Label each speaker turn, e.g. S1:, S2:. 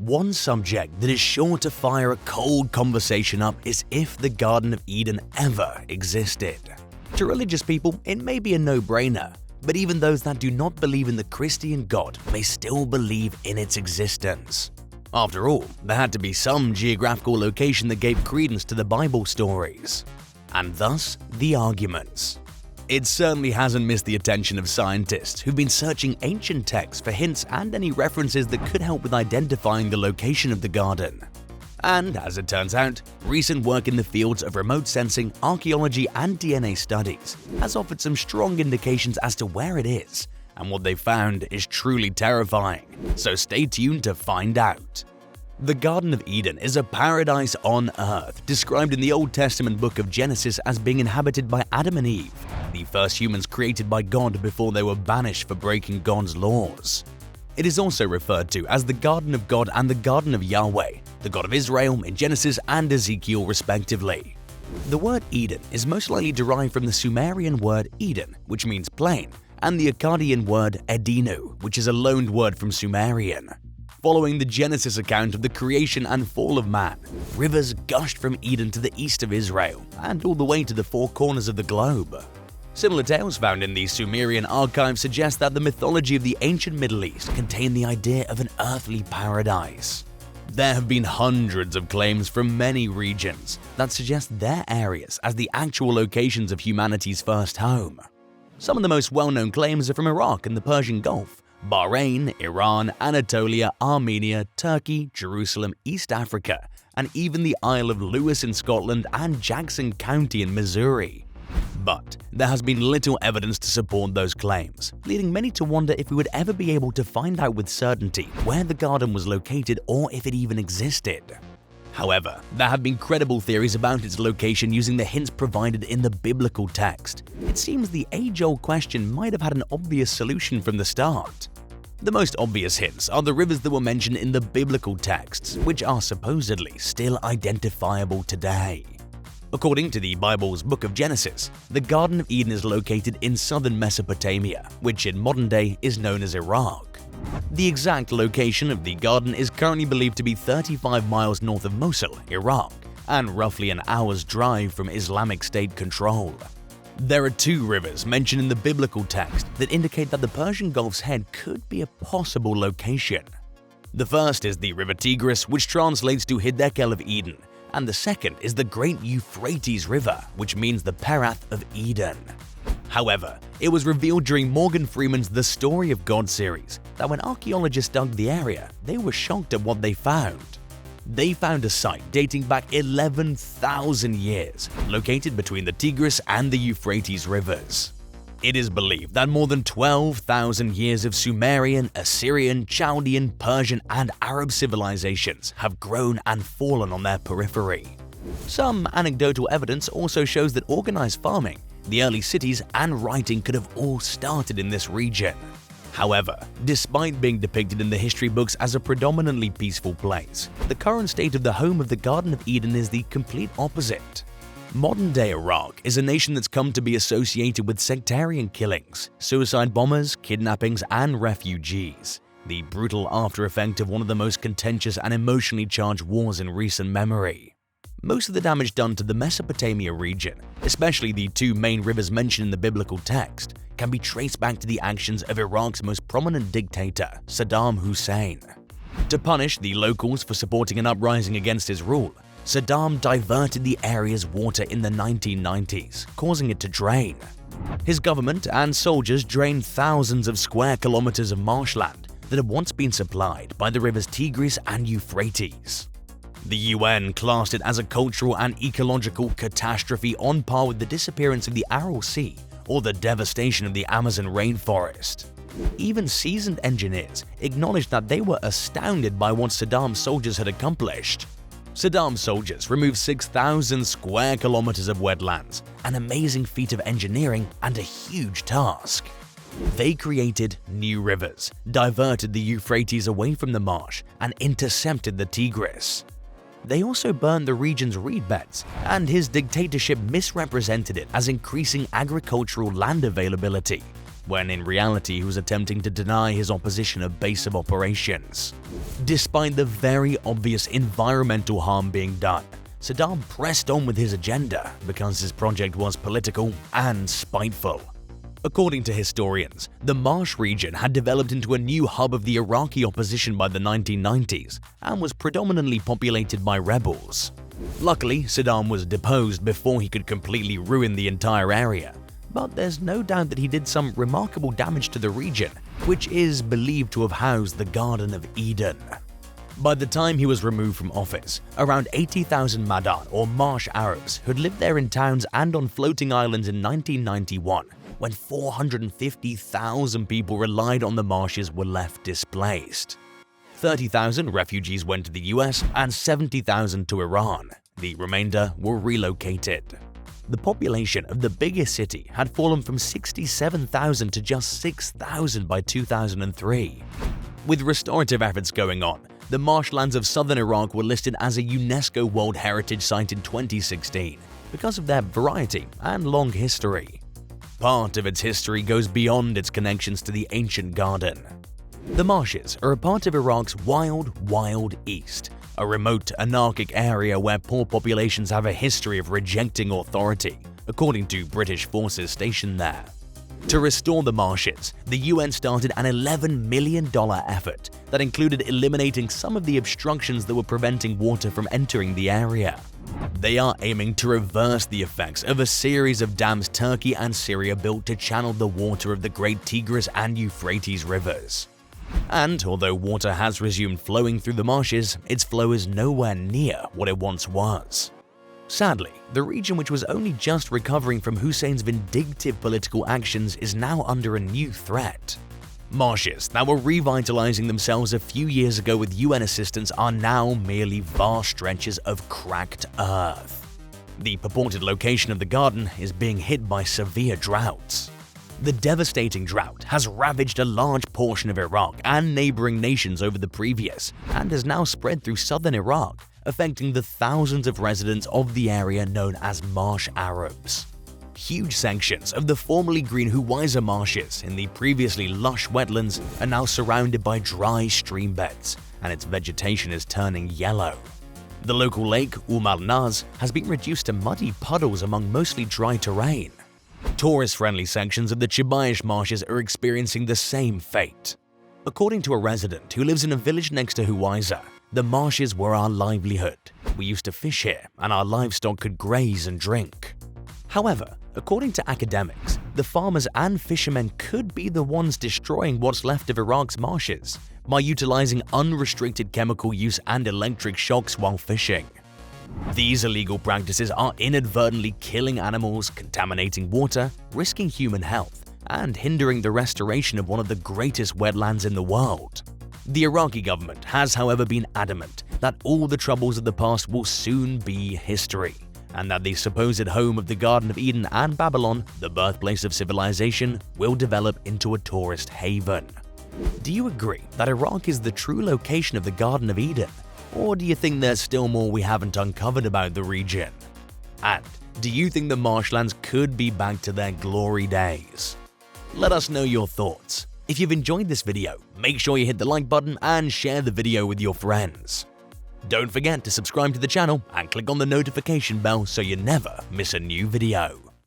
S1: One subject that is sure to fire a cold conversation up is if the Garden of Eden ever existed. To religious people, it may be a no-brainer, but even those that do not believe in the Christian God may still believe in its existence. After all, there had to be some geographical location that gave credence to the Bible stories, and thus the arguments. It certainly hasn't missed the attention of scientists who've been searching ancient texts for hints and any references that could help with identifying the location of the garden. And as it turns out, recent work in the fields of remote sensing, archaeology, and DNA studies has offered some strong indications as to where it is, and what they found is truly terrifying, so stay tuned to find out. The Garden of Eden is a paradise on earth, described in the Old Testament book of Genesis as being inhabited by Adam and Eve, the first humans created by God before they were banished for breaking God's laws. It is also referred to as the Garden of God and the Garden of Yahweh, the God of Israel in Genesis and Ezekiel respectively. The word Eden is most likely derived from the Sumerian word Eden, which means plain, and the Akkadian word edinu, which is a loaned word from Sumerian. Following the Genesis account of the creation and fall of man, rivers gushed from Eden to the east of Israel and all the way to the four corners of the globe. Similar tales found in the Sumerian archives suggest that the mythology of the ancient Middle East contained the idea of an earthly paradise. There have been hundreds of claims from many regions that suggest their areas as the actual locations of humanity's first home. Some of the most well-known claims are from Iraq and the Persian Gulf, Bahrain, Iran, Anatolia, Armenia, Turkey, Jerusalem, East Africa, and even the Isle of Lewis in Scotland and Jackson County in Missouri. But there has been little evidence to support those claims, leading many to wonder if we would ever be able to find out with certainty where the garden was located or if it even existed. However, there have been credible theories about its location using the hints provided in the biblical text. It seems the age-old question might have had an obvious solution from the start. The most obvious hints are the rivers that were mentioned in the biblical texts, which are supposedly still identifiable today. According to the Bible's book of Genesis, the Garden of Eden is located in southern Mesopotamia, which in modern day is known as Iraq. The exact location of the garden is currently believed to be 35 miles north of Mosul, Iraq, and roughly an hour's drive from Islamic State control. There are two rivers mentioned in the biblical text that indicate that the Persian Gulf's head could be a possible location. The first is the River Tigris, which translates to Hiddekel of Eden, and the second is the Great Euphrates River, which means the Perath of Eden. However, it was revealed during Morgan Freeman's The Story of God series that when archaeologists dug the area, they were shocked at what they found. They found a site dating back 11,000 years, located between the Tigris and the Euphrates rivers. It is believed that more than 12,000 years of Sumerian, Assyrian, Chaldean, Persian, and Arab civilizations have grown and fallen on their periphery. Some anecdotal evidence also shows that organized farming, the early cities, and writing could have all started in this region. However, despite being depicted in the history books as a predominantly peaceful place, the current state of the home of the Garden of Eden is the complete opposite. Modern-day Iraq is a nation that's come to be associated with sectarian killings, suicide bombers, kidnappings, and refugees, the brutal after-effect of one of the most contentious and emotionally charged wars in recent memory. Most of the damage done to the Mesopotamia region, especially the two main rivers mentioned in the biblical text, can be traced back to the actions of Iraq's most prominent dictator, Saddam Hussein. To punish the locals for supporting an uprising against his rule, Saddam diverted the area's water in the 1990s, causing it to drain. His government and soldiers drained thousands of square kilometers of marshland that had once been supplied by the rivers Tigris and Euphrates. The UN classed it as a cultural and ecological catastrophe on par with the disappearance of the Aral Sea or the devastation of the Amazon rainforest. Even seasoned engineers acknowledged that they were astounded by what Saddam's soldiers had accomplished. Saddam's soldiers removed 6,000 square kilometers of wetlands, an amazing feat of engineering and a huge task. They created new rivers, diverted the Euphrates away from the marsh, and intercepted the Tigris. They also burned the region's reed beds, and his dictatorship misrepresented it as increasing agricultural land availability, when in reality he was attempting to deny his opposition a base of operations. Despite the very obvious environmental harm being done, Saddam pressed on with his agenda because his project was political and spiteful. According to historians, the marsh region had developed into a new hub of the Iraqi opposition by the 1990s and was predominantly populated by rebels. Luckily, Saddam was deposed before he could completely ruin the entire area, but there's no doubt that he did some remarkable damage to the region, which is believed to have housed the Garden of Eden. By the time he was removed from office, around 80,000 Madan or marsh Arabs had lived there in towns and on floating islands in 1991, when 450,000 people relied on the marshes were left displaced. 30,000 refugees went to the US and 70,000 to Iran. The remainder were relocated. The population of the biggest city had fallen from 67,000 to just 6,000 by 2003. With restorative efforts going on, the marshlands of southern Iraq were listed as a UNESCO World Heritage Site in 2016 because of their variety and long history. Part of its history goes beyond its connections to the ancient garden. The marshes are a part of Iraq's wild east, a remote, anarchic area where poor populations have a history of rejecting authority, according to British forces stationed there. To restore the marshes, the UN started an $11 million effort that included eliminating some of the obstructions that were preventing water from entering the area. They are aiming to reverse the effects of a series of dams Turkey and Syria built to channel the water of the Great Tigris and Euphrates rivers. And although water has resumed flowing through the marshes, its flow is nowhere near what it once was. Sadly, the region, which was only just recovering from Hussein's vindictive political actions, is now under a new threat. Marshes that were revitalizing themselves a few years ago with UN assistance are now merely vast stretches of cracked earth. The purported location of the garden is being hit by severe droughts. The devastating drought has ravaged a large portion of Iraq and neighboring nations over the previous, and has now spread through southern Iraq, affecting the thousands of residents of the area known as marsh Arabs. Huge sections of the formerly green Huwaiza marshes in the previously lush wetlands are now surrounded by dry stream beds, and its vegetation is turning yellow. The local lake, al-Naz, has been reduced to muddy puddles among mostly dry terrain. Tourist-friendly sections of the Chibayish marshes are experiencing the same fate. According to a resident who lives in a village next to Huwaiza, the marshes were our livelihood. We used to fish here, and our livestock could graze and drink. However, according to academics, the farmers and fishermen could be the ones destroying what's left of Iraq's marshes by utilizing unrestricted chemical use and electric shocks while fishing. These illegal practices are inadvertently killing animals, contaminating water, risking human health, and hindering the restoration of one of the greatest wetlands in the world. The Iraqi government has, however, been adamant that all the troubles of the past will soon be history, and that the supposed home of the Garden of Eden and Babylon, the birthplace of civilization, will develop into a tourist haven. Do you agree that Iraq is the true location of the Garden of Eden? Or do you think there's still more we haven't uncovered about the region? And do you think the marshlands could be back to their glory days? Let us know your thoughts. If you've enjoyed this video, make sure you hit the like button and share the video with your friends. Don't forget to subscribe to the channel and click on the notification bell so you never miss a new video.